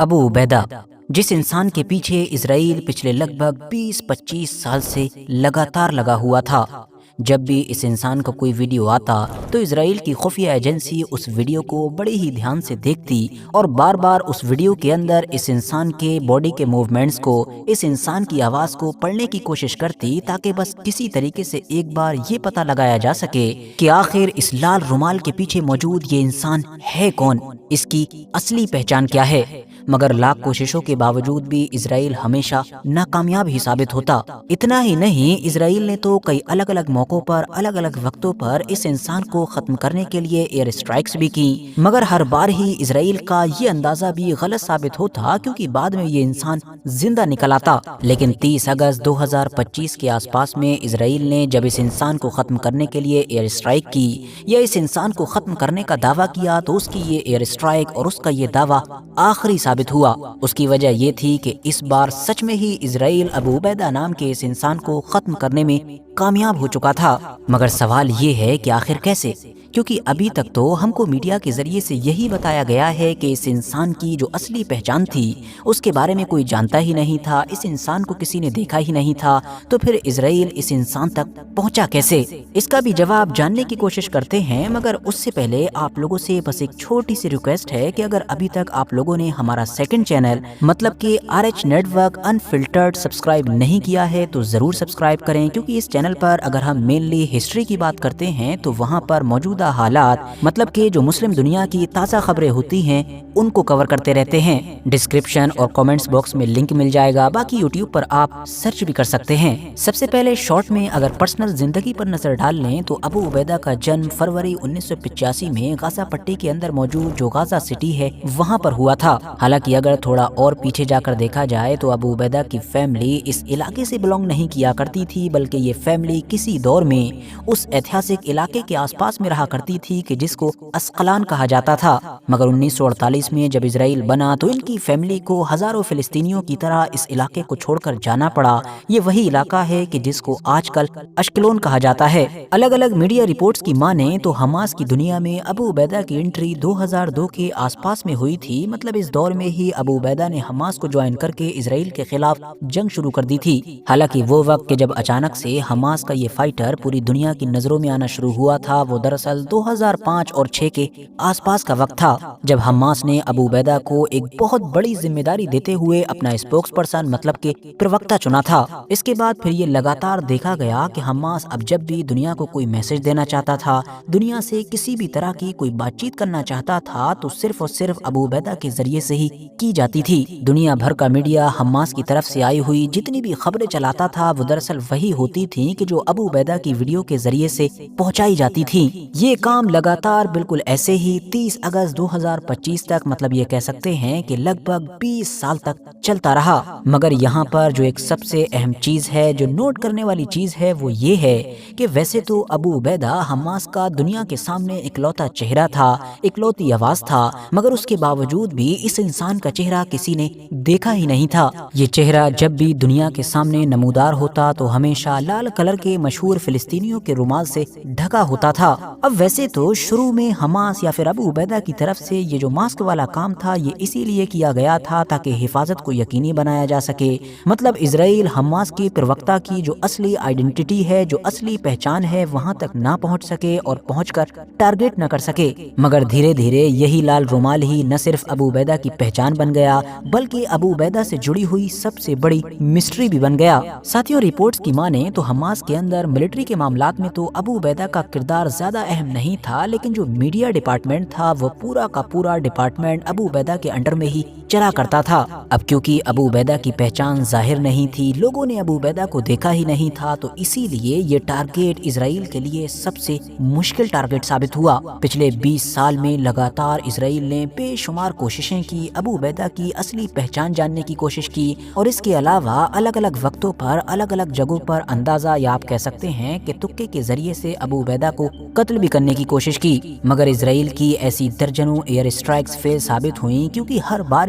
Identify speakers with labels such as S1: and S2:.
S1: ابو عبیدہ، جس انسان کے پیچھے اسرائیل پچھلے لگ بھگ 20-25 سال سے لگاتار لگا ہوا تھا۔ جب بھی اس انسان کا کوئی ویڈیو آتا تو اسرائیل کی خفیہ ایجنسی اس ویڈیو کو بڑے ہی دھیان سے دیکھتی اور بار بار اس ویڈیو کے اندر اس انسان کے باڈی کے موومنٹس کو، اس انسان کی آواز کو پڑھنے کی کوشش کرتی تاکہ بس کسی طریقے سے ایک بار یہ پتہ لگایا جا سکے کہ آخر اس لال رومال کے پیچھے موجود یہ انسان ہے کون، اس کی اصلی پہچان کیا ہے۔ مگر لاکھ کوششوں کے باوجود بھی اسرائیل ہمیشہ ناکامیاب ہی ثابت ہوتا۔ اتنا ہی نہیں، اسرائیل نے تو کئی الگ الگ موقعوں پر، الگ الگ وقتوں پر اس انسان کو ختم کرنے کے لیے ایئر اسٹرائکس بھی کی، مگر ہر بار ہی اسرائیل کا یہ اندازہ بھی غلط ثابت ہوتا کیونکہ بعد میں یہ انسان زندہ نکل آتا۔ لیکن 30 اگست 2025 کے آس پاس میں اسرائیل نے جب اس انسان کو ختم کرنے کے لیے ایئر اسٹرائک کی یا اس انسان کو ختم کرنے کا دعویٰ کیا تو اس کی یہ ایئر اسٹرائک اور اس کا یہ دعویٰ آخری ثابت ہوا۔ اس کی وجہ یہ تھی کہ اس بار سچ میں ہی اسرائیل ابو عبیدہ نام کے اس انسان کو ختم کرنے میں کامیاب ہو چکا تھا۔ مگر سوال یہ ہے کہ آخر کیسے؟ کیونکہ ابھی تک تو ہم کو میڈیا کے ذریعے سے یہی بتایا گیا ہے کہ اس انسان کی جو اصلی پہچان تھی اس کے بارے میں کوئی جانتا ہی نہیں تھا، اس انسان کو کسی نے دیکھا ہی نہیں تھا، تو پھر اسرائیل اس انسان تک پہنچا کیسے؟ اس کا بھی جواب جاننے کی کوشش کرتے ہیں، مگر اس سے پہلے آپ لوگوں سے بس ایک چھوٹی سی ریکویسٹ ہے کہ اگر ابھی تک آپ لوگوں نے ہمارا سیکنڈ چینل مطلب کہ RH نیٹورک انفلٹرڈ سبسکرائب نہیں کیا ہے تو ضرور سبسکرائب کریں، کیونکہ اس چینل پر اگر ہم مینلی ہسٹری کی بات کرتے ہیں تو وہاں پر موجودہ حالات مطلب کہ جو مسلم دنیا کی تازہ خبریں ہوتی ہیں ان کو کور کرتے رہتے ہیں۔ ڈسکرپشن اور کامنٹس باکس میں لنک مل جائے گا، باقی یوٹیوب پر آپ سرچ بھی کر سکتے ہیں۔ سب سے پہلے شارٹ میں اگر پرسنل زندگی پر نظر ڈال لیں تو ابو عبیدہ کا جنم فروری 1985 میں غازہ پٹی کے اندر موجود جو غازہ سٹی ہے وہاں پر ہوا تھا۔ حالانکہ اگر تھوڑا اور پیچھے جا کر دیکھا جائے تو ابو عبیدہ کی فیملی اس علاقے سے بلونگ نہیں کیا کرتی تھی، بلکہ یہ فیملی کسی دور میں اس ایتہاسک علاقے کے آس پاس میں رہا کرتی تھی کہ جس کو اسقلان کہا جاتا تھا۔ مگر 1948 میں جب اسرائیل بنا تو ان کی فیملی کو ہزاروں فلسطینیوں کی طرح اس علاقے کو چھوڑ کر جانا پڑا۔ یہ وہی علاقہ ہے کہ جس کو آج کل اشکلون کہا جاتا ہے۔ الگ الگ میڈیا رپورٹس کی مانیں تو حماس کی دنیا میں ابو عبیدہ کی انٹری 2002 کے آس پاس میں ہوئی تھی، مطلب اس دور میں ہی ابو عبیدہ نے حماس کو جوائن کر کے اسرائیل کے خلاف جنگ شروع کر دی تھی۔ حالانکہ وہ وقت کہ جب اچانک سے حماس کا یہ فائٹر پوری دنیا کی نظروں میں آنا شروع ہوا تھا، وہ دراصل 2005 اور 6 کے آس پاس کا وقت تھا، جب حماس نے ابو عبیدہ کو ایک بہت بڑی ذمہ داری دیتے ہوئے اپنا اسپوکس پرسن مطلب کہ پروکتا چنا تھا۔ اس کے بعد پھر یہ لگاتار دیکھا گیا کہ حماس اب جب بھی دنیا کو کوئی میسج دینا چاہتا تھا، دنیا سے کسی بھی طرح کی کوئی بات چیت کرنا چاہتا تھا تو صرف اور صرف ابو عبیدہ کے ذریعے سے ہی کی جاتی تھی۔ دنیا بھر کا میڈیا حماس کی طرف سے آئی ہوئی جتنی بھی خبریں چلاتا تھا وہ دراصل وہی ہوتی تھیں کہ جو ابو عبیدہ کی ویڈیو کے ذریعے سے پہنچائی جاتی تھی۔ یہ کام لگاتار بالکل ایسے ہی 30 اگست 2025 تک مطلب یہ کہہ سکتے ہیں کہ لگ بھگ 20 سال تک چلتا رہا۔ مگر یہاں پر جو ایک سب سے اہم چیز ہے، جو نوٹ کرنے والی چیز ہے، وہ یہ ہے کہ ویسے تو ابو عبیدہ حماس کا دنیا کے سامنے اکلوتا چہرہ تھا، اکلوتی آواز تھا، مگر اس کے باوجود بھی اس انسان کا چہرہ کسی نے دیکھا ہی نہیں تھا۔ یہ چہرہ جب بھی دنیا کے سامنے نمودار ہوتا تو ہمیشہ لال کلر کے مشہور فلسطینیوں کے رومال سے ڈھکا ہوتا تھا۔ اب ویسے تو شروع میں حماس یا پھر ابو عبیدہ کی طرف سے یہ جو ماسک والا کام تھا یہ اسی لیے کیا گیا تھا تاکہ حفاظت کو یقینی بنایا جا سکے، مطلب اسرائیل حماس کے پروکتا کی جو اصلی آئیڈینٹی ہے، جو اصلی پہچان ہے، وہاں تک نہ پہنچ سکے اور پہنچ کر ٹارگٹ نہ کر سکے۔ مگر دھیرے دھیرے یہی لال رومال ہی نہ صرف ابو عبیدہ کی پہچان بن گیا بلکہ ابو عبیدہ سے جڑی ہوئی سب سے بڑی مسٹری بھی بن گیا۔ ساتھیوں، رپورٹس کی مانیں تو حماس کے اندر ملٹری کے معاملات میں تو ابو عبیدہ کا کردار زیادہ اہم نہیں تھا، لیکن جو میڈیا ڈپارٹمنٹ تھا وہ پورا کا پورا ڈپارٹمنٹ ابو عبیدہ کے انڈر میں ہی چلا کرتا تھا۔ اب کیونکہ ابو عبیدہ کی پہچان ظاہر نہیں تھی، لوگوں نے ابو عبیدہ کو دیکھا ہی نہیں تھا، تو اسی لیے یہ ٹارگٹ اسرائیل کے لیے سب سے مشکل ٹارگٹ ثابت ہوا۔ پچھلے 20 سال میں لگاتار اسرائیل نے بے شمار کوششیں کی، ابو عبیدہ کی اصلی پہچان جاننے کی کوشش کی، اور اس کے علاوہ الگ الگ وقتوں پر الگ الگ جگہوں پر اندازہ یا آپ کہہ سکتے ہیں کہ تکے کے ذریعے سے ابو عبیدہ کو قتل بھی کرنے کی کوشش کی۔ مگر اسرائیل کی ایسی درجنوں ایئر اسٹرائکس فیل ثابت ہوئیں، کیونکہ ہر بار